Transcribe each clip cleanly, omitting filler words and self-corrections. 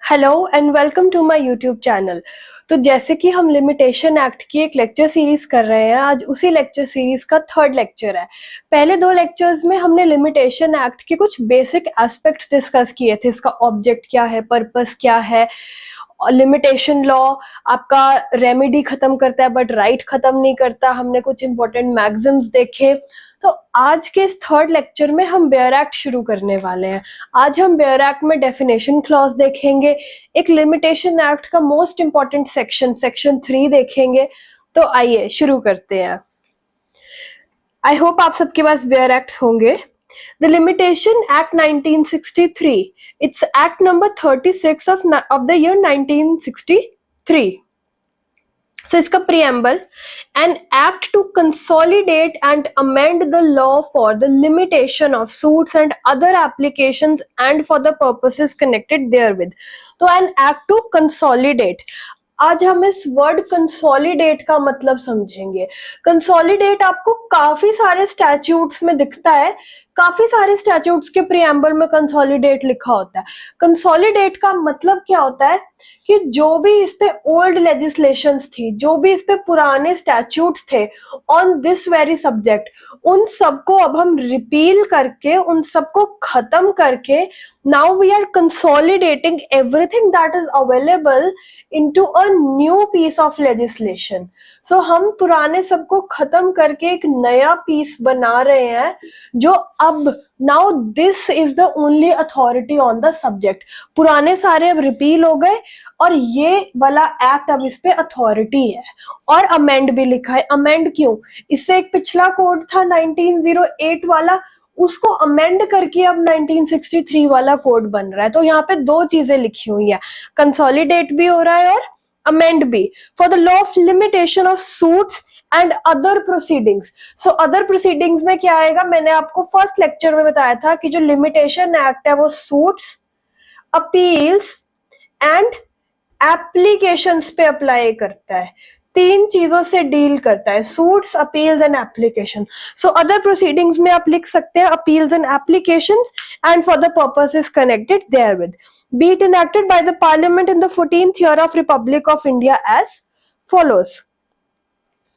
Hello and welcome to my YouTube channel. तो जैसे कि हम लिमिटेशन एक्ट की एक लेक्चर सीरीज कर रहे हैं, आज उसी लेक्चर सीरीज का थर्ड लेक्चर है। पहले दो लेक्चर्स में हमने लिमिटेशन एक्ट के कुछ बेसिक एस्पेक्ट्स डिस्कस किए थे। इसका ऑब्जेक्ट क्या है, पर्पस क्या है। लिमिटेशन लॉ आपका रेमेडी खत्म करता है बट राइट खत्म नहीं करता। हमने कुछ इंपॉर्टेंट मैग्जिम्स देखे। तो आज के इस थर्ड लेक्चर में हम बेयर एक्ट शुरू करने वाले हैं। आज हम बेयर एक्ट में डेफिनेशन क्लॉज देखेंगे, एक लिमिटेशन एक्ट का मोस्ट इंपॉर्टेंट सेक्शन सेक्शन 3 देखेंगे। तो आइए शुरू करते हैं। आई होप आप सबके पास बेयर एक्ट होंगे। The Limitation Act 1963. It's Act number 36 of the year 1963. So इसका preamble, an act to consolidate and amend the law for the limitation of suits and other applications and for the purposes connected therewith. तो an act to consolidate. आज हम इस word consolidate का मतलब समझेंगे। Consolidate आपको काफी सारे स्टैट्यूट्स में दिखता है, काफी सारे स्टैट्यूट्स के प्रीएम्बल में कंसोलिडेट लिखा होता है। कंसोलिडेट का मतलब क्या होता है कि जो भी इस पे ओल्ड लेजिस्लेशंस थी, जो भी इस पे पुराने स्टैट्यूट्स थे ऑन दिस वेरी सब्जेक्ट, उन सबको अब हम रिपील करके, उन सबको खत्म करके, now we are consolidating everything that is available into a new piece of legislation. So हम पुराने सबको खत्म करके एक नया पीस बना रहे हैं जो अब now this is the only authority on the subject. पुराने सारे अब रिपील हो गए और ये वाला एक्ट अब इस पे अथॉरिटी है। और अमेंड भी लिखा है। अमेंड क्यों? इससे एक पिछला कोड था 1908 वाला, उसको अमेंड करके अब 1963 वाला कोड बन रहा है। तो यहाँ पे दो चीजें लिखी हुई है, कंसोलिडेट भी हो रहा है और अमेंड भी। For the law of limitation of suits and other proceedings. So other proceedings में क्या आएगा? मैंने आपको फर्स्ट लेक्चर में बताया था कि जो लिमिटेशन एक्ट है वो सूट्स, अपील्स एंड एप्लीकेशंस पे अप्लाई करता है। तीन चीजों से डील करता है, suits, appeals and application. So other proceedings में आप लिख सकते हैं appeals and applications and for the purposes connected therewith, be it enacted by the parliament in the 14th year of Republic of India as follows.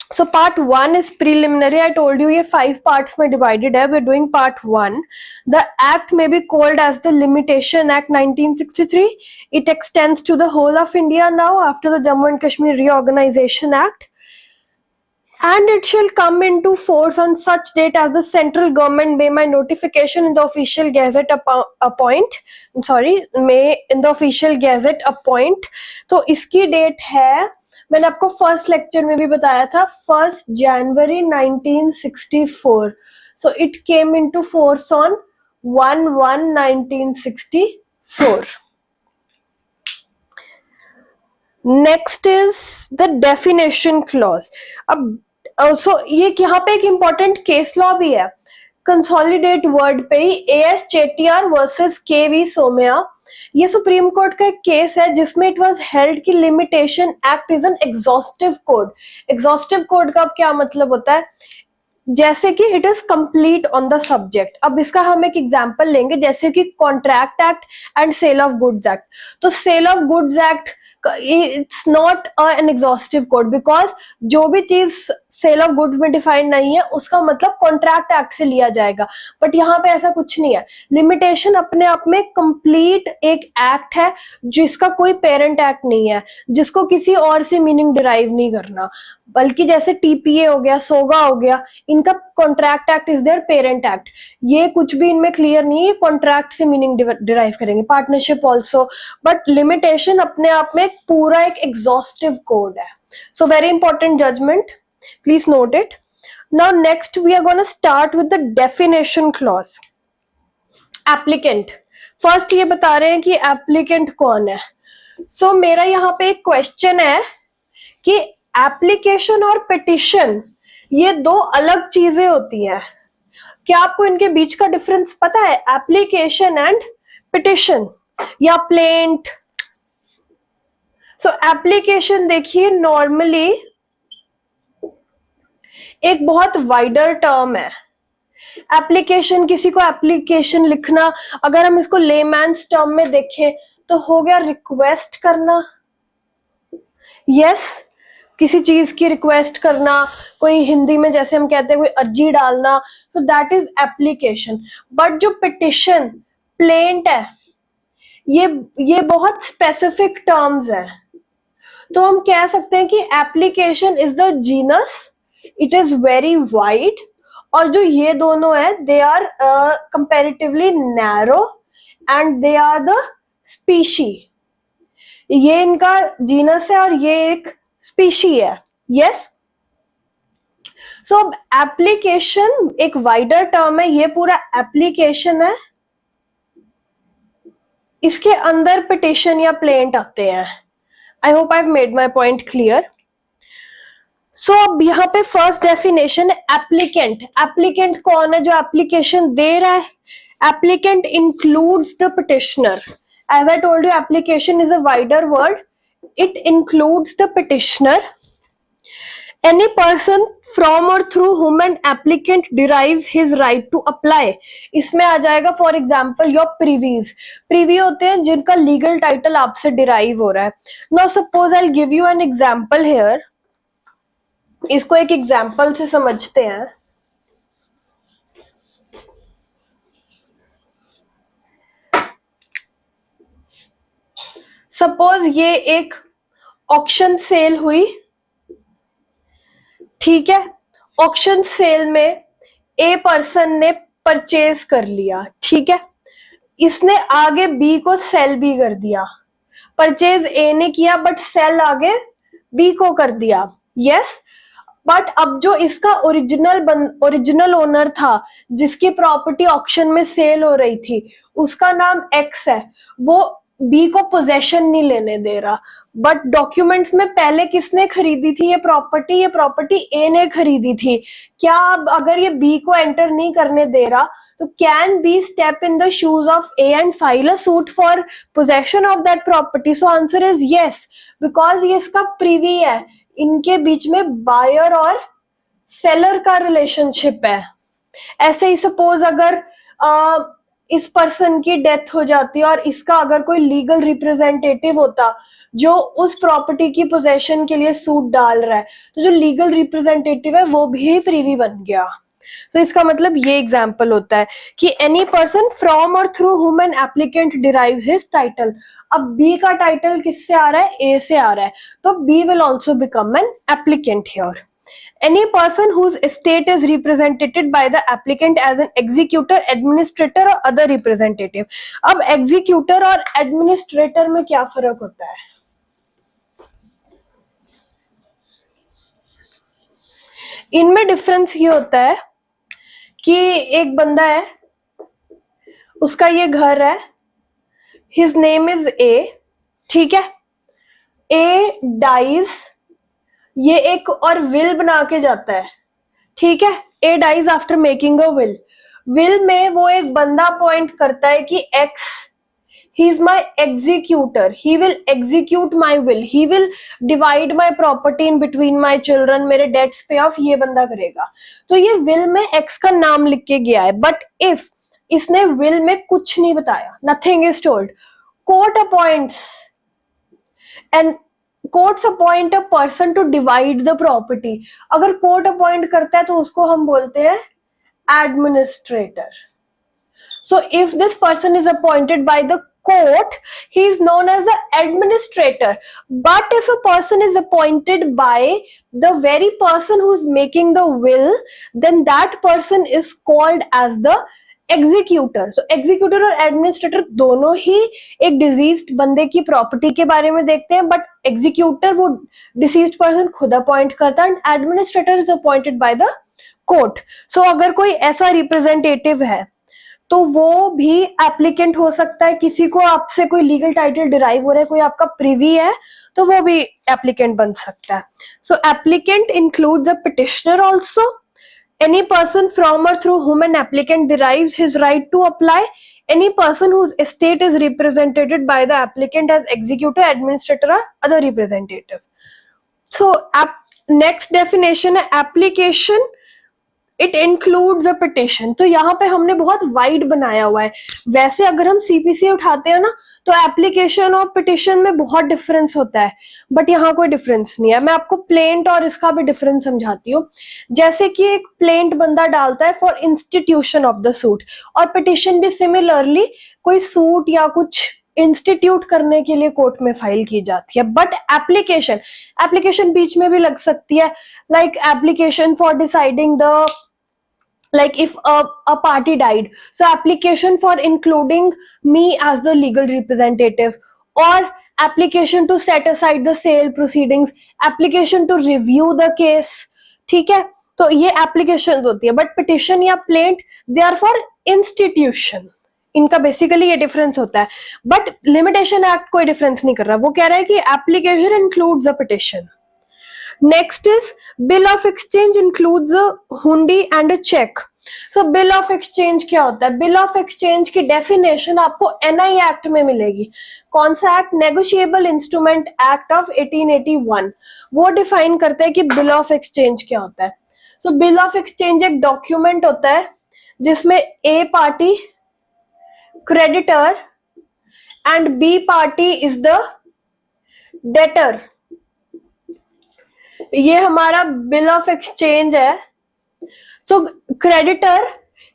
So part 1 is preliminary. I told you ये 5 parts में divided है. We're doing part 1. The act may be called as the Limitation Act 1963. It extends to the whole of India now after the Jammu and Kashmir Reorganization Act. And it shall come into force on such date as the central government may by notification in the official gazette appoint. May in the official gazette appoint. तो इसकी date है, मैंने आपको first lecture में भी बताया था, 1 जनवरी 1964. So it came into force on 1/1/1964. Next is the definition clause. अब ये यहाँ पे एक इम्पोर्टेंट केस लॉ भी है, कंसोलिडेट वर्ड पे ही, AS Chettiar versus KV Somaiya. ये सुप्रीम कोर्ट का एक केस है जिसमें इट वाज हेल्ड कि limitation act is an exhaustive code. Exhaustive code का अब क्या मतलब होता है? जैसे कि it is complete on the subject. अब इसका हम एक एग्जांपल लेंगे, जैसे कि contract act and sale of goods act. तो sale of goods act it's not an exhaustive code, because जो भी चीज सेल ऑफ गुड्स में डिफाइंड नहीं है उसका मतलब कॉन्ट्रैक्ट एक्ट से लिया जाएगा। बट यहाँ पे ऐसा कुछ नहीं है। लिमिटेशन अपने आप में कंप्लीट एक एक्ट है जिसका कोई पेरेंट एक्ट नहीं है, जिसको किसी और से मीनिंग डिराइव नहीं करना, बल्कि जैसे TPA हो गया, सोगा हो गया, इनका contract act is their parent act. ये कुछ भी इनमें क्लियर नहीं है, कॉन्ट्रैक्ट से मीनिंग डिराइव करेंगे, पार्टनरशिप ऑल्सो। बट लिमिटेशन अपने आप में पूरा एक एग्जॉस्टिव कोड है। So very important judgement, please note it. Now next we are going to start with the definition clause. Applicant. First ये बता रहे हैं कि applicant कौन है। So मेरा यहाँ पे एक क्वेश्चन है कि एप्लीकेशन और पिटिशन ये दो अलग चीजें होती हैं। क्या आपको इनके बीच का डिफरेंस पता है? एप्लीकेशन एंड पिटिशन या प्लेंट। सो एप्लीकेशन देखिए नॉर्मली एक बहुत वाइडर टर्म है। एप्लीकेशन, किसी को एप्लीकेशन लिखना, अगर हम इसको लेमैन्स टर्म में देखें तो हो गया रिक्वेस्ट करना, यस किसी चीज की रिक्वेस्ट करना, कोई हिंदी में जैसे हम कहते हैं कोई अर्जी डालना, तो दैट इज एप्लीकेशन। बट जो पिटिशन प्लेंट है ये बहुत स्पेसिफिक टर्म्स है, तो हम कह सकते हैं कि application is the genus, it is very wide, और जो ये दोनों है they are comparatively narrow and they are the species. ये इनका जीनस है और ये एक स्पीशी है, यस। सो अब एप्लीकेशन एक वाइडर टर्म है, ये पूरा एप्लीकेशन है, इसके अंदर पिटिशन या प्लेंट आते हैं। I hope I have made my point clear. So अब यहाँ पे फर्स्ट डेफिनेशन है एप्लीकेंट। एप्लीकेंट कौन है? जो एप्लीकेशन दे रहा है। Applicant includes the petitioner. As I told you, application is a wider word, it includes the petitioner, any person from or through whom an applicant derives his right to apply। इसमें आ जाएगा for example your प्रीवीज। Privi होते हैं जिनका legal title आपसे derive हो रहा है। Now suppose I give you an example hair, इसको एक एग्जाम्पल से समझते हैं। सपोज ये एक ऑक्शन सेल हुई, ठीक है। ऑक्शन सेल में ए पर्सन ने परचेज कर लिया, ठीक है। इसने आगे बी को सेल भी कर दिया। परचेज ए ने किया बट सेल आगे बी को कर दिया, यस। बट अब जो इसका ओरिजिनल ओनर था, जिसकी प्रॉपर्टी ऑक्शन में सेल हो रही थी, उसका नाम एक्स है, वो बी को पोजेशन नहीं लेने दे रहा। बट डॉक्यूमेंट्स में पहले किसने खरीदी थी ये प्रॉपर्टी ए ने खरीदी थी। क्या अब अगर ये बी को एंटर नहीं करने दे रहा, तो can be step in the shoes of A and file a suit for possession of that property? So answer is yes, because ये इसका प्रीवी है, इनके बीच में बायर और सेलर का रिलेशनशिप है। ऐसे ही सपोज अगर इस पर्सन की डेथ हो जाती है और इसका अगर कोई लीगल रिप्रेजेंटेटिव होता जो उस प्रॉपर्टी की पोजेशन के लिए सूट डाल रहा है, तो जो लीगल रिप्रेजेंटेटिव है वो भी प्रीवी बन गया। तो इसका मतलब ये एग्जाम्पल होता है कि एनी पर्सन फ्रॉम और through whom an applicant derives his title. अब बी का टाइटल किससे आ रहा है? ए से आ रहा है, तो B will also become an applicant here. Any person whose estate is represented by the applicant as an executor, administrator or other representative। अब executor और administrator में क्या फर्क होता है? इनमें डिफरेंस ये होता है कि एक बंदा है, उसका ये घर है, his name is A, ठीक है। A dies, ये एक और विल बना के जाता है, ठीक है। A dies after making a will. Will में वो एक बंदा अपॉइंट करता है कि X, he is my executor, he will execute my will, he will divide my property in between my children, मेरे डेट्स पे ऑफ ये बंदा करेगा। तो ये विल में एक्स का नाम लिख के गया है। बट इफ इसने विल में कुछ नहीं बताया, nothing is told, court appoints and courts appoint a person to divide the property. अगर कोर्ट अपॉइंट करता है तो उसको हम बोलते हैं administrator. So if this person is appointed by the court, he is known as the administrator. But if a person is appointed by the very person who is making the will, then that person is called as the executor. So executor और administrator दोनों ही एक diseased बंदे की property के बारे में देखते हैं, बट एग्जीक्यूटर वो डिसीज्ड पर्सन खुद अपॉइंट करता है, and administrator is appointed by the court. So अगर कोई ऐसा रिप्रेजेंटेटिव है तो वो भी एप्लीकेंट हो सकता है। किसी को आपसे कोई लीगल टाइटल डिराइव हो रहा है, कोई आपका प्रीवी है, तो वो भी एप्लीकेंट बन सकता है। So applicant include the petitioner also, any person from or through whom an applicant derives his right to apply, any person whose estate is represented by the applicant as executor, administrator or other representative। So next definition है application it includes a petition. तो यहाँ पे हमने बहुत wide बनाया हुआ है। वैसे अगर हम सीपीसी उठाते हैं ना तो एप्लीकेशन और पिटिशन में बहुत डिफरेंस होता है, बट यहाँ कोई डिफरेंस नहीं है। मैं आपको प्लेंट और इसका भी डिफरेंस समझाती हूँ। जैसे कि एक प्लेंट बंदा डालता है for institution of the suit, और पिटिशन भी सिमिलरली कोई सूट या कुछ इंस्टीट्यूट करने के लिए कोर्ट में फाइल की जाती है। बट एप्लीकेशन, एप्लीकेशन बीच में भी लग सकती है, like application for deciding the, like if a party died, so application for including me as the legal representative, or application to set aside the sale proceedings, application to review the case। ठीक है, तो ये application होती है। But petition या plaint they are for institution, इनका basically ये difference होता है। बट लिमिटेशन एक्ट कोई डिफरेंस नहीं कर रहा, वो कह रहा है कि application includes a petition. Next is bill of exchange includes a hundi and a check। So bill of exchange क्या होता है? bill of exchange की डेफिनेशन आपको एनआई एक्ट में मिलेगी। कौन सा act? Negotiable instrument act of 1881। वो डिफाइन करता है कि बिल ऑफ एक्सचेंज क्या होता है। सो बिल ऑफ एक्सचेंज एक डॉक्यूमेंट होता है जिसमें A party creditor and B party is the debtor. ये हमारा बिल ऑफ एक्सचेंज है। So creditor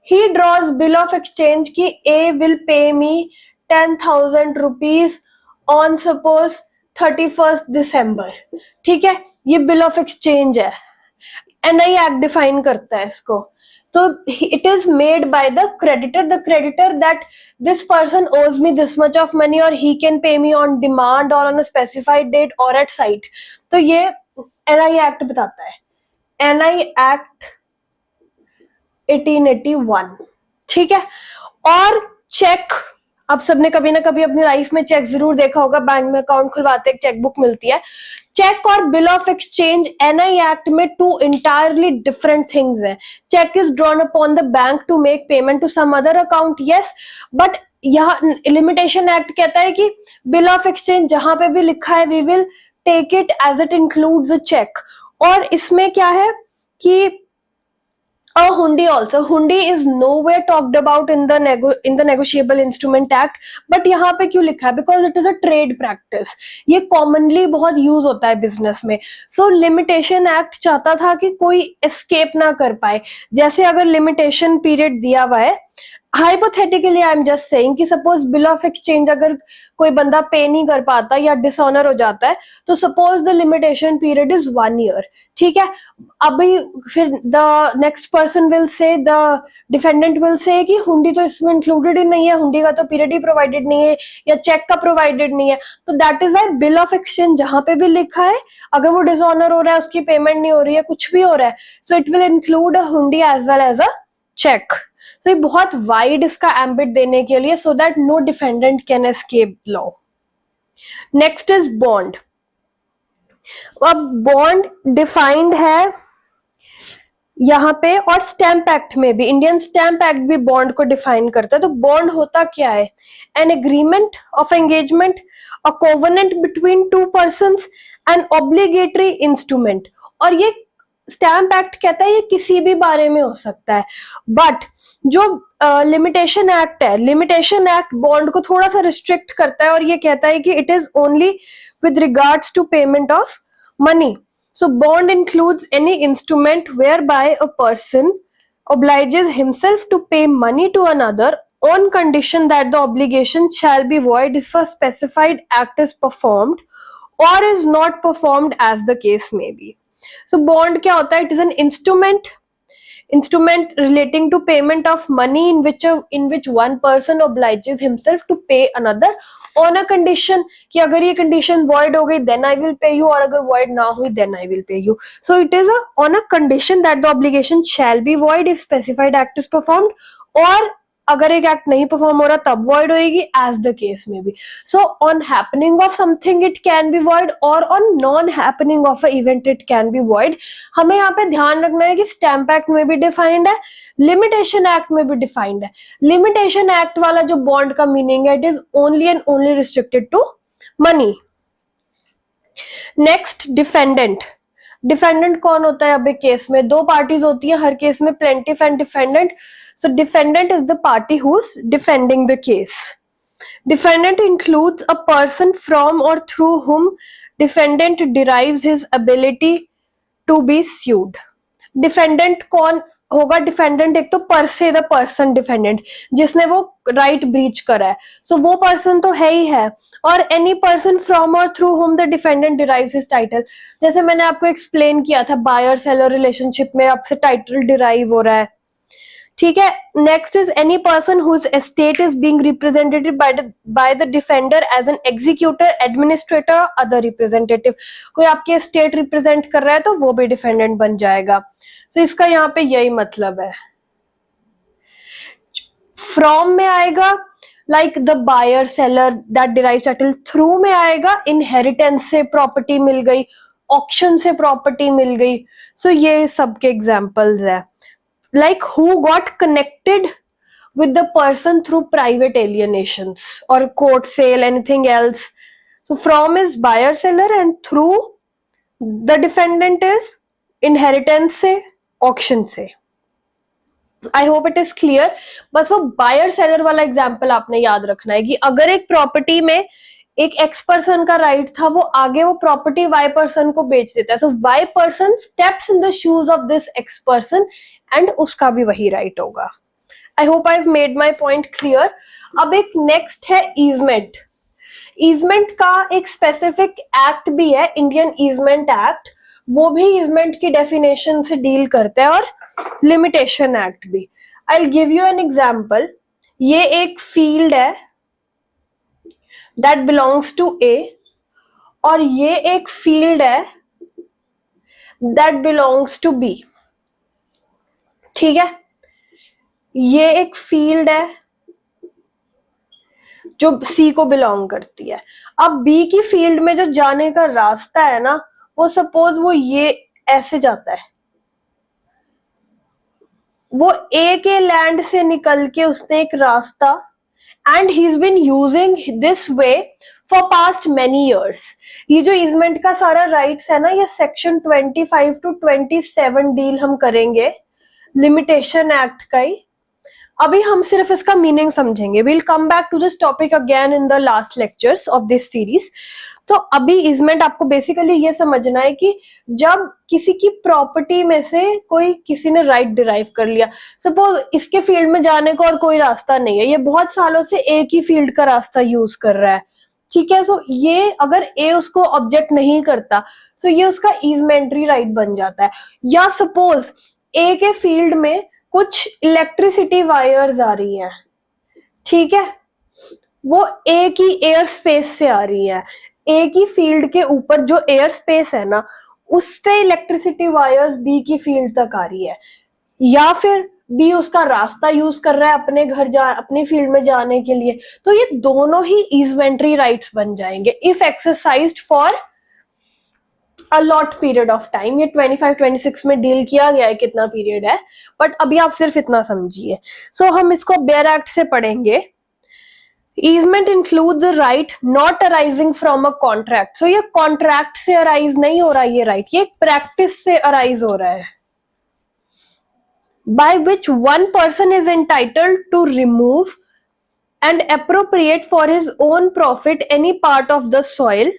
he draws bill of exchange की A will pay me 10,000 rupees on suppose 31 December. ठीक है, ये बिल ऑफ एक्सचेंज है। एनआई एक्ट डिफाइन करता है इसको। तो it is made by the creditor that this person owes me this much of money or he can pay me on demand or on a specified date or at site। तो ये NI act बताता है, NI act 1881। ठीक है, और check, आप सबने कभी ना कभी अपनी लाइफ में चेक जरूर देखा होगा, बैंक में अकाउंट खुलवाते एक चेकबुक मिलती है। चेक और bill of exchange NI act में टू इंटायरली डिफरेंट थिंग्स है। Cheque is drawn upon the bank to make payment to some other account, yes, but यहाँ लिमिटेशन एक्ट कहता है कि बिल ऑफ एक्सचेंज जहां पे भी लिखा है we will take it as it includes a cheque. और इसमें क्या है कि a hundi also, hundi is nowhere talked about in the negotiable instrument act, but यहाँ पे क्यों लिखा है? because it is a trade practice, ये commonly बहुत यूज होता है बिजनेस में। so limitation act चाहता था कि कोई escape ना कर पाए। जैसे अगर limitation period दिया हुआ है, hypothetically I am just saying कि सपोज बिल ऑफ एक्सचेंज अगर कोई बंदा पे नहीं कर पाता या डिसऑनर हो जाता है, तो suppose the limitation period is 1 year. ठीक है, अभी फिर the next person will say, the defendant will say कि हुंडी तो इसमें इंक्लूडेड ही नहीं है, हुंडी का तो पीरियड ही प्रोवाइडेड नहीं है या चेक का प्रोवाइडेड नहीं है। तो that is why bill of exchange जहां पे भी लिखा है, अगर वो डिसऑनर हो रहा है, उसकी पेमेंट नहीं हो रही है, कुछ भी हो रहा है, so it will include a hundi as well as a cheque. तो ये बहुत वाइड इसका एम्बिट देने के लिए, so that no defendant can escape law. Next is bond. अब बॉन्ड डिफाइंड है यहाँ पे, और स्टैम्प एक्ट में भी, इंडियन स्टैम्प एक्ट भी बॉन्ड को डिफाइन करता है। तो बॉन्ड होता क्या है? An agreement of engagement, a covenant between two persons, an obligatory instrument. और ये स्टैम्प एक्ट कहता है ये किसी भी बारे में हो सकता है, बट जो लिमिटेशन एक्ट है, लिमिटेशन एक्ट बॉन्ड को थोड़ा सा रिस्ट्रिक्ट करता है, और ये कहता है कि it is only with regards to payment of money. So bond includes any instrument whereby a person obliges himself to pay money to another on condition that the obligation shall be void if a specified act is performed or is not performed as the case may be। So bond क्या होता है? It is an instrument relating to payment of money in which one person obliges himself to pay another on a condition कि अगर ये condition void हो गई then I will pay you, और अगर void ना हुई then I will pay you। So it is on a condition that the obligation shall be void if specified act is performed, और अगर एक एक्ट नहीं परफॉर्म हो रहा तब void होएगी as the case may be। So on happening of something it can be void, और on non happening of a event it can be void। हमें यहाँ पे ध्यान रखना है कि स्टैम्प एक्ट में भी डिफाइंड है, लिमिटेशन एक्ट में भी डिफाइंड है। लिमिटेशन एक्ट वाला जो बॉन्ड का मीनिंग है, it is only and only restricted to money. Next, defendant. Defendant कौन होता है? अभी केस में दो पार्टीज होती है हर केस में, plaintiff and defendant. So defendant is the party who is defending the case. Defendant includes a person from or through whom defendant derives his ability to be sued. Defendant कौन होगा? Defendant एक तो पर से the person defendant, जिसने वो right breach करा है, सो वो पर्सन तो है ही है. और एनी पर्सन फ्रॉम और through whom the defendant derives his title. जैसे मैंने आपको एक्सप्लेन किया था, बायर सेलर रिलेशनशिप में आपसे टाइटल डिराइव हो रहा है. ठीक है. Next is any person whose estate is being represented by the defender as an executor, administrator और अदर रिप्रेजेंटेटिव. कोई आपके एस्टेट रिप्रेजेंट कर रहा है तो वो भी डिफेंडेंट बन जाएगा. तो इसका यहाँ पे यही मतलब है. फ्रॉम में आएगा like the buyer seller that derives title. Through में आएगा इनहेरिटेंस से प्रॉपर्टी मिल गई, ऑक्शन से प्रॉपर्टी मिल गई. सो ये सबके एग्जांपल्स है. Like who got connected with the person through private alienations or court sale, anything else. So from is buyer seller and through the defendant is inheritance से, auction से. I hope it is clear. बस वो buyer seller वाला example आपने याद रखना है कि अगर एक प्रॉपर्टी में एक एक्स पर्सन का राइट था, वो आगे वो प्रॉपर्टी वाई पर्सन को बेच देता है. So Y person steps in the shoes of this X person and उसका भी वही राइट होगा. I hope I have made my point clear. अब एक नेक्स्ट है ईजमेंट. ईजमेंट का एक स्पेसिफिक एक्ट भी है, इंडियन ईजमेंट एक्ट. वो भी ईजमेंट की डेफिनेशन से डील करता है और लिमिटेशन एक्ट भी. I will give you an example. ये एक फील्ड है that belongs to A और ये एक फील्ड है that belongs to B. ठीक है. ये एक फील्ड है जो C को बिलोंग करती है. अब B की फील्ड में जो जाने का रास्ता है ना, वो सपोज वो ये ऐसे जाता है. वो A के लैंड से निकल के उसने एक रास्ता, and he's been using this way for past many years. ये जो ईजमेंट का सारा राइट्स है ना, ये सेक्शन 25 to 27 डील हम करेंगे लिमिटेशन एक्ट का ही. अभी हम सिर्फ इसका मीनिंग समझेंगे. we'll come back to this topic again in the last lectures of this series. तो अभी ईजमेंट आपको बेसिकली ये समझना है कि जब किसी की प्रॉपर्टी में से कोई किसी ने राइट डिराइव कर लिया, सपोज इसके फील्ड में जाने का और कोई रास्ता नहीं है, ये बहुत सालों से एक ही फील्ड का रास्ता यूज कर रहा है. ठीक है. सो ये अगर ए उसको ऑब्जेक्ट नहीं करता तो ये उसका ईजमेंट्री राइट बन जाता है. या सपोज ए के फील्ड में कुछ इलेक्ट्रिसिटी वायर्स आ रही हैं. ठीक है. वो ए की एयर स्पेस से आ रही है. ए की फील्ड के ऊपर जो एयर स्पेस है ना, उससे इलेक्ट्रिसिटी वायर्स बी की फील्ड तक आ रही है. या फिर बी उसका रास्ता यूज कर रहा है अपने घर अपनी फील्ड में जाने के लिए. तो ये दोनों ही ईजमेंट्री राइट्स बन जाएंगे if exercised for a lot period of time. ये 25-26 में डील किया गया है कितना पीरियड है, बट अभी आप सिर्फ इतना समझिए. सो हम इसको बेयर एक्ट से पढ़ेंगे. Easement includes the right not arising from a contract. So ये कॉन्ट्रैक्ट से अराइज नहीं हो रहा है ये राइट, ये प्रैक्टिस से अराइज हो रहा है. By which one person is entitled to remove and appropriate for his own profit any part of the soil.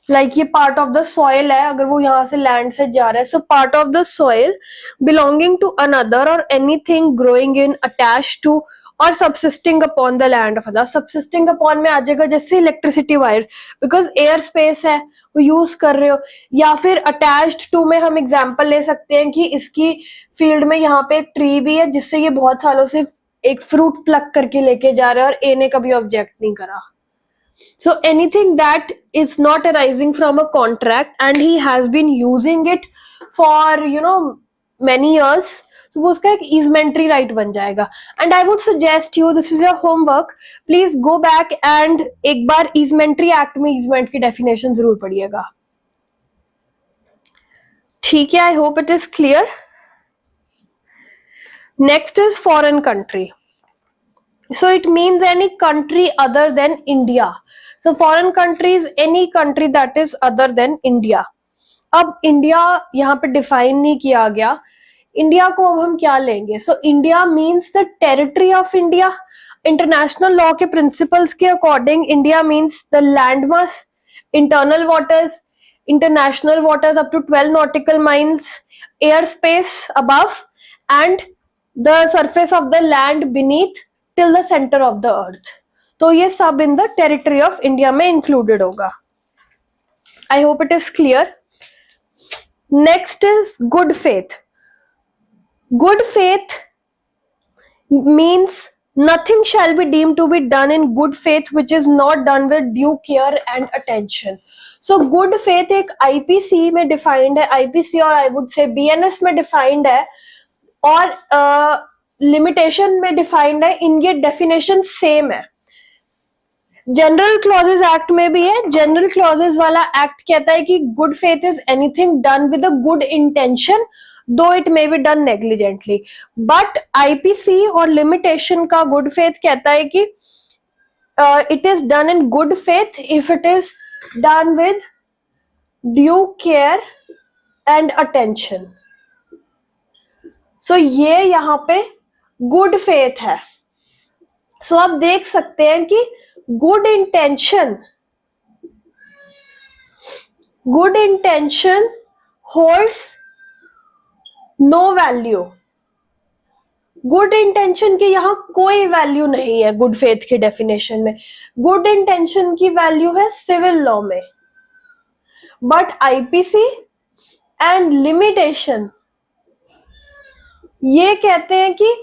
Like ये part of the soil है, अगर वो यहाँ से लैंड से जा रहा है, so part of the soil belonging to another or anything growing in attached to और subsisting upon the land of other. subsisting upon में आ जाएगा जैसे electricity wire, because air space है वो यूज कर रहे हो. या फिर अटैच्ड टू में हम एग्जांपल ले सकते हैं कि इसकी फील्ड में यहाँ पे एक ट्री भी है जिससे ये बहुत सालों से एक फ्रूट प्लक करके लेके जा रहा है और ए ने कभी ऑब्जेक्ट नहीं करा. So anything that is not arising from a contract and he has been using it for many years, so वो उसका एक ईजमेंट्री राइट बन जाएगा. And I would suggest you, this is your homework, please go back and एक बार ईजमेंट्री act में easement की definition जरूर पढ़िएगा. ठीक है. I hope it is clear. Next is foreign country. So it means any country other than India. So foreign country is any country that is other than India. अब India यहाँ पे define नहीं किया गया, इंडिया को अब हम क्या लेंगे? So India means the territory of India. International law के प्रिंसिपल्स के according India means the land mass, internal waters, international waters up to 12 nautical miles, airspace above, and the surface of the land beneath till the center of the earth. तो ये सब in the territory of India में included होगा। I hope it is clear. Next is good faith. Good faith means nothing shall be deemed to be done in good faith which is not done with due care and attention. So good faith एक IPC में defined है, IPC और I would say BNS में defined है, और limitation में defined है। इनकी डेफिनेशन सेम है। जनरल क्लॉजेज एक्ट में भी है। जनरल क्लॉजेज वाला एक्ट कहता है कि good faith is anything done with a good intention though it may be done negligently, but IPC और limitation का good faith कहता है कि it is done in good faith if it is done with due care and attention. So ये यहाँ पे good faith है। So आप देख सकते हैं कि good intention holds no value. Good intention की यहां कोई वैल्यू नहीं है गुड फेथ की डेफिनेशन में। गुड इंटेंशन की वैल्यू है सिविल लॉ में, बट आईपीसी एंड लिमिटेशन ये कहते हैं कि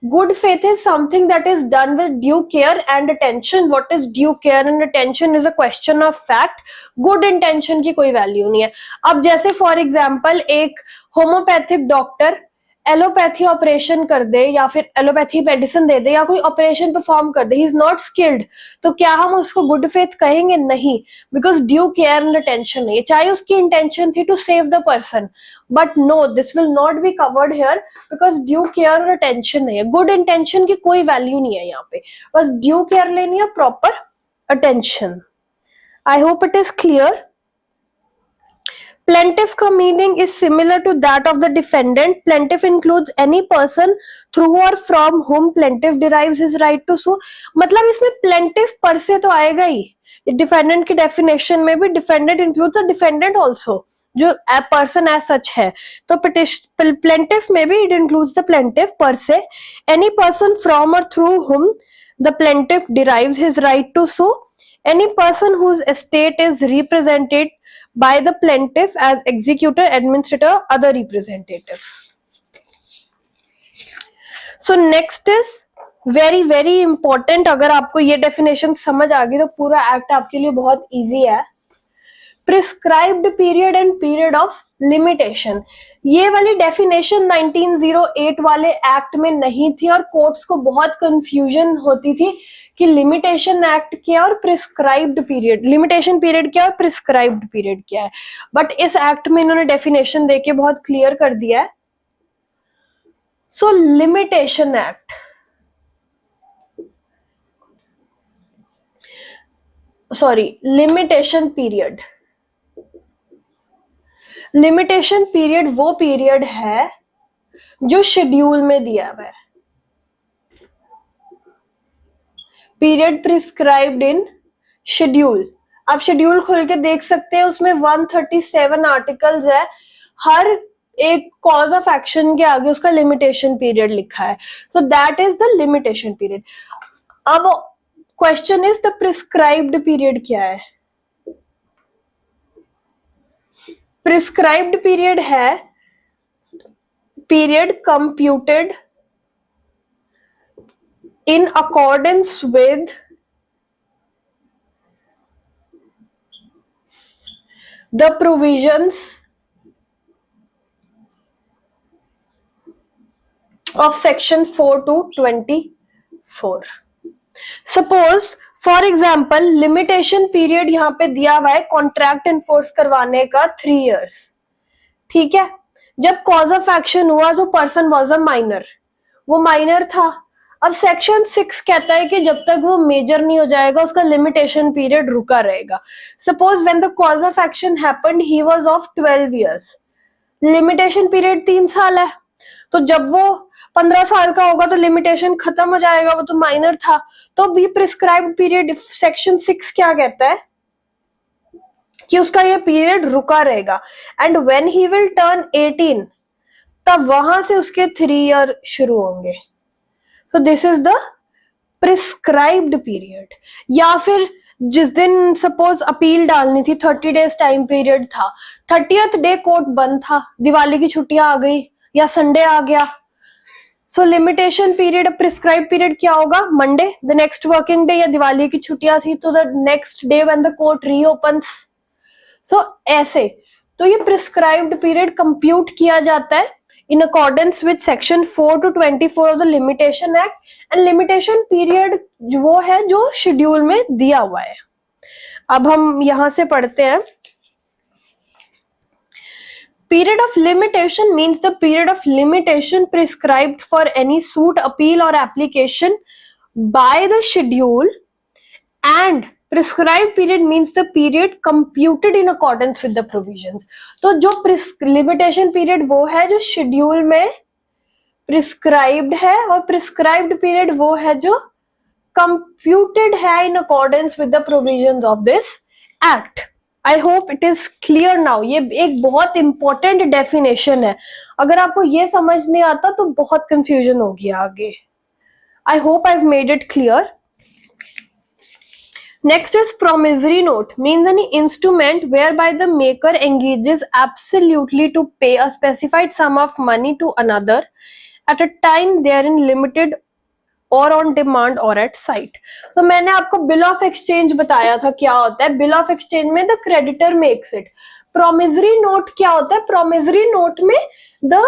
good faith is something that is done with due care and attention. What is due care and attention is a question of fact. Good intention की कोई value नहीं है। अब जैसे फॉर एग्जाम्पल एक होम्योपैथिक डॉक्टर एलोपैथी ऑपरेशन कर दे या फिर एलोपैथी मेडिसिन दे दे या कोई ऑपरेशन परफॉर्म कर दे, ही इज नॉट स्किल्ड, तो क्या हम उसको गुड फेथ कहेंगे? नहीं, because due care and attention नहीं है। चाहे उसकी इंटेंशन थी to save the person, but no, this will not be covered here because due care और अटेंशन नहीं है। गुड इंटेंशन की कोई वैल्यू नहीं है यहाँ पे, बस ड्यू केयर लेनी है, proper attention. I hope it is clear. Plaintiff का meaning is similar to that of the defendant. Plaintiff includes any person through or from whom plaintiff derives his right to sue. मतलब इसमें plaintiff पर से तो आएगा ही। Defendant की definition में भी defendant includes the defendant also, जो पर्सन एज सच है। तो प्लेंटिफ में भी it includes the plaintiff per se, any person from और through whom the plaintiff derives his right to sue, any person whose estate is represented by the plaintiff as executor, administrator, other representative. So next is very very important। अगर आपको ये definition समझ आ गई तो पूरा act आपके लिए बहुत इजी है। Prescribed period and period of limitation, ये वाली डेफिनेशन 1908 वाले एक्ट में नहीं थी और कोर्ट्स को बहुत कंफ्यूजन होती थी कि लिमिटेशन एक्ट क्या और प्रिस्क्राइब्ड पीरियड, लिमिटेशन पीरियड क्या और प्रिस्क्राइब्ड पीरियड क्या है। बट इस एक्ट में इन्होंने डेफिनेशन देके बहुत क्लियर कर दिया है। So limitation act, sorry limitation period, limitation period वो पीरियड है जो शेड्यूल में दिया हुआ है। पीरियड प्रिस्क्राइब्ड इन शेड्यूल, आप शेड्यूल खोल के देख सकते हैं, उसमें 137 आर्टिकल्स है। हर एक कॉज ऑफ एक्शन के आगे उसका लिमिटेशन पीरियड लिखा है। So that is the limitation period. अब question is the prescribed period क्या है? प्रिस्क्राइब्ड पीरियड है period computed in accordance with the provisions of section 4 to 24. Suppose for example limitation period यहाँ पे दिया हुआ है कॉन्ट्रैक्ट एनफोर्स करवाने का 3 years, ठीक है। जब कॉज ऑफ एक्शन हुआ तो पर्सन वॉज अ माइनर, वो माइनर था। अब सेक्शन 6 कहता है कि जब तक वो मेजर नहीं हो जाएगा उसका लिमिटेशन पीरियड रुका रहेगा। Suppose when the cause of action happened he was of 12 years, limitation period 3 साल है, तो जब वो 15 साल का होगा तो लिमिटेशन खत्म हो जाएगा, वो तो माइनर था। तो भी प्रिस्क्राइब्ड पीरियड सेक्शन 6 क्या कहता है कि उसका ये पीरियड रुका रहेगा। And when he will turn 18 तब वहां से उसके 3 ईयर शुरू होंगे। So this is the prescribed period। या फिर जिस दिन सपोज अपील डालनी थी 30 डेज टाइम पीरियड था, 30th डे कोर्ट बंद था, दिवाली की छुट्टियां आ गई या संडे आ गया, so limitation period prescribe period क्या होगा, Monday the next working day, या दिवाली की छुट्टियां थी तो the next day when the court reopens. So ऐसे तो ये प्रिस्क्राइब्ड पीरियड कंप्यूट किया जाता है in accordance with section 4 to 24 of the limitation act। and limitation period वो है जो शेड्यूल में दिया हुआ है। अब हम यहां से पढ़ते हैं। Period of limitation means the period of limitation prescribed for any suit, appeal or application by the schedule, and prescribed period means the period computed in accordance with the provisions। तो जो limitation period वो है जो schedule में prescribed है, और prescribed period वो है जो computed है in accordance with the provisions of this act। I hope it is clear now। ये एक बहुत important definition है, अगर आपको ये समझ नहीं आता तो बहुत confusion होगी आगे। I hope I've made it clear। Next is promissory note, means an instrument whereby the maker engages absolutely to pay a specified sum of money to another at a time therein limited or on demand or at sight। तो मैंने आपको bill of exchange बताया था क्या होता है। bill of exchange में the creditor makes it। promissory note क्या होता है, promissory note में the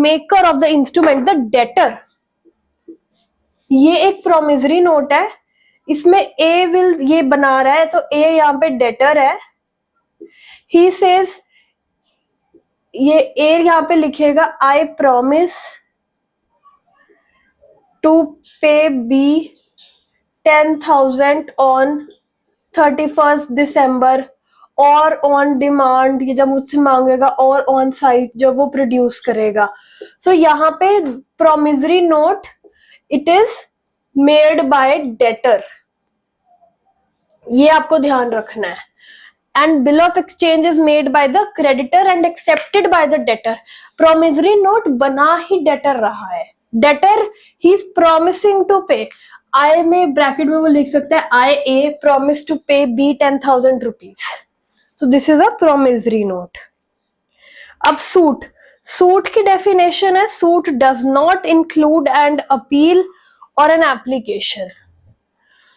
maker of the instrument, the debtor, ये एक promissory note है, इसमें ए विल ये बना रहा है, तो ए यहाँ पे डेटर है। ही सेज, ये ए यहाँ पे लिखेगा I promise to pay B 10,000 on 31st December और ऑन डिमांड, ये जब मुझसे मांगेगा, और ऑन साइट जब वो प्रोड्यूस करेगा। सो यहाँ पे promissory note it is made by debtor, ये आपको ध्यान रखना है। And bill of exchange is made by the creditor and accepted by the debtor. Promissory note बना ही डेटर रहा है, डेटर ही is promising to pay. I में ब्रैकेट में वो लिख सकता है I A promise to pay B 10,000 rupees, so this is a promissory note. अब सूट, सूट की डेफिनेशन है, suit does not include and appeal और एन एप्लीकेशन।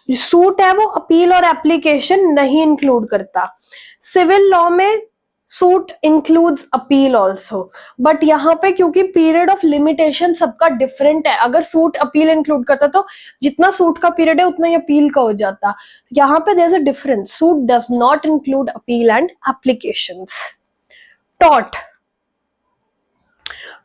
जो सूट है वो अपील और एप्लीकेशन नहीं इंक्लूड करता। सिविल लॉ में suit includes appeal also, but यहाँ पे क्योंकि पीरियड ऑफ लिमिटेशन सबका डिफरेंट है, अगर सूट अपील इंक्लूड करता तो जितना सूट का पीरियड है उतना ही अपील का हो जाता। यहाँ पे there is a difference, suit does not include appeal and applications. Tort,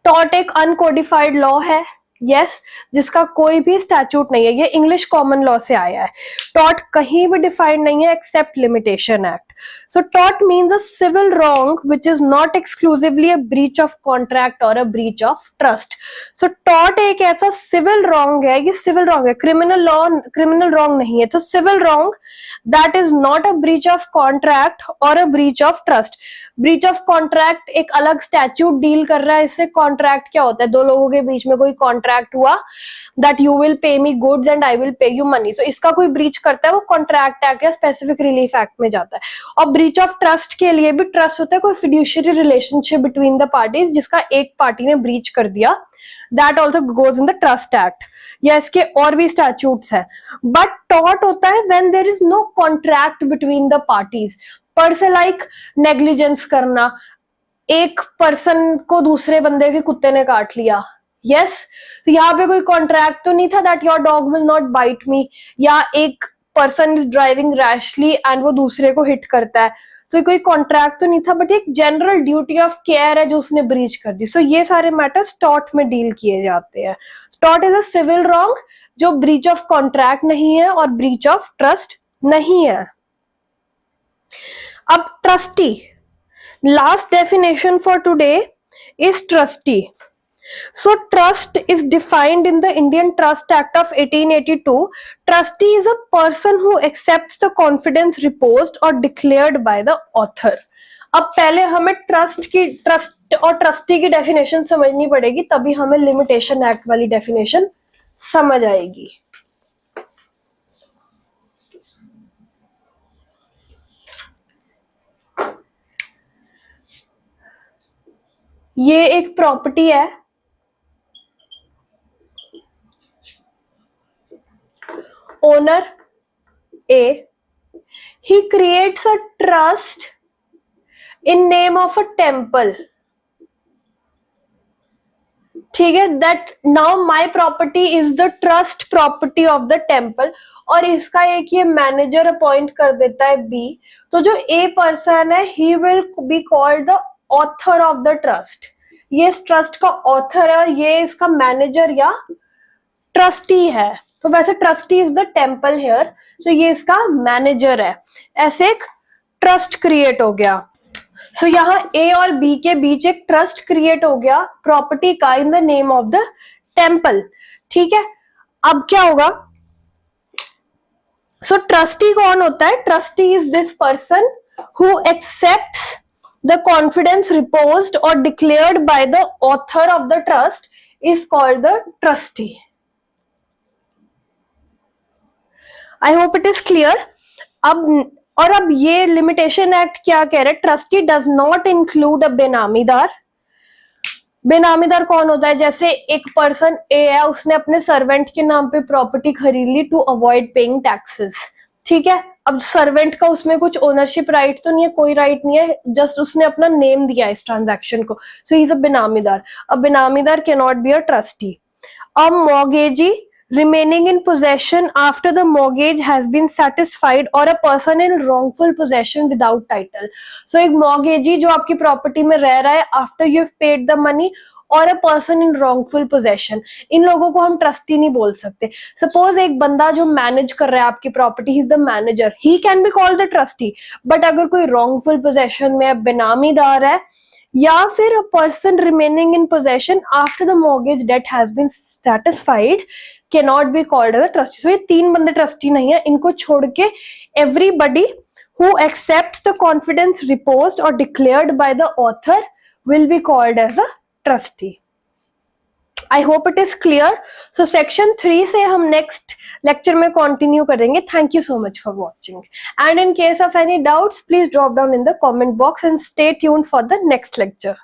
tort एक अनकोडिफाइड लॉ है, यस, जिसका कोई भी स्टैट्यूट नहीं है, ये इंग्लिश कॉमन लॉ से आया है। टॉर्ट कहीं भी डिफाइंड नहीं है except limitation act. So tort means a civil wrong which is not exclusively a breach of contract और a breach of trust. So tort एक ऐसा सिविल रॉन्ग है, ये सिविल रॉन्ग है, क्रिमिनल लॉ, क्रिमिनल रॉन्ग नहीं है। तो civil wrong that is not a breach of contract और a breach of trust. Breach of contract एक अलग स्टैट्यूट डील कर रहा है, इससे कॉन्ट्रैक्ट क्या होता है, दो लोगों के बीच में कोई कॉन्ट्रैक्ट हुआ that you will pay me goods and I will pay you money, so इसका कोई ब्रीच करता है वो कॉन्ट्रैक्ट एक्ट या स्पेसिफिक रिलीफ एक्ट में जाता है। और ब्रीच ऑफ ट्रस्ट के लिए भी ट्रस्ट होता है कोई fiduciary relationship between the parties जिसका एक पार्टी ने ब्रीच कर दिया, that also goes in the trust act, या इसके और भी स्टैट्यूट्स है। बट टॉर्ट होता है when there is no contract between the parties, per se like negligence करना, एक पर्सन को दूसरे बंदे के कुत्ते ने काट लिया, यस, तो यहाँ पे कोई कॉन्ट्रैक्ट तो नहीं था that your dog will not bite me, या एक person is driving rashly and वो दूसरे को हिट करता है, तो कोई कॉन्ट्रैक्ट तो नहीं था, बट एक जनरल ड्यूटी ऑफ केयर है जो उसने ब्रीच कर दी। सो ये सारे मैटर्स टॉर्ट में डील किए जाते हैं। Tort is a civil wrong जो ब्रीच ऑफ कॉन्ट्रैक्ट नहीं है और ब्रीच ऑफ ट्रस्ट नहीं है। अब trustee, last definition for today is trustee. So trust is defined in the Indian Trust Act of 1882. Trustee is a person who accepts the confidence reposed or declared by the author. अब पहले हमें trust और trustee की definition समझनी पड़ेगी, तभी हमें limitation act वाली डेफिनेशन समझ आएगी। ये एक प्रॉपर्टी है, owner A, he creates a trust in name of a temple, ठीक है, that now my property is the trust property of the temple, और इसका एक ये मैनेजर अपॉइंट कर देता है बी, तो जो ए पर्सन है he will be called the author of the trust, ये इस ट्रस्ट का ऑथर है और ये इसका मैनेजर या ट्रस्टी है। तो वैसे trustee is the temple here, तो ये इसका मैनेजर है। ऐसे एक ट्रस्ट क्रिएट हो गया। सो यहाँ ए और बी के बीच एक ट्रस्ट क्रिएट हो गया प्रॉपर्टी का in the name of the temple, ठीक है। अब क्या होगा, सो ट्रस्टी कौन होता है, trustee is this person who accepts the confidence reposed or declared by the author of the trust is called the trustee. I hope it is clear. अब ये लिमिटेशन एक्ट क्या कह रहे हैं, trustee does not include a benamidar. Benamidar कौन होता है, जैसे एक पर्सन ए है, उसने अपने सर्वेंट के नाम पे प्रॉपर्टी खरीद ली टू अवॉइड पेइंग टैक्सेस, ठीक है। अब सर्वेंट का उसमें कुछ ओनरशिप राइट तो नहीं है, कोई राइट नहीं है, जस्ट उसने अपना नेम दिया इस ट्रांजैक्शन को, so he is a benamidar. A benamidar can not be a trustee. A mortgagee remaining in possession after the mortgage has been satisfied, or a person in wrongful possession without title. So एक mortgagee जो आपकी property में रह रहा है after you've paid the money, और a person in wrongful possession, इन लोगों को हम ट्रस्टी नहीं बोल सकते। सपोज एक बंदा जो मैनेज कर रहा है आपकी property, he is the manager, he can be called the trustee, but अगर कोई wrongful possession में बेनामीदार है, या फिर a person remaining in possession after the mortgage debt has been satisfied cannot be called as a trustee. So ये तीन बंदे trustee नहीं है, इनको छोड़ के everybody who accepts the confidence reposed or declared by the author will be called as a trustee. I hope it is clear. So section 3 से हम next lecture में continue करेंगे. Thank you so much for watching. And in case of any doubts, please drop down in the comment box and stay tuned for the next lecture.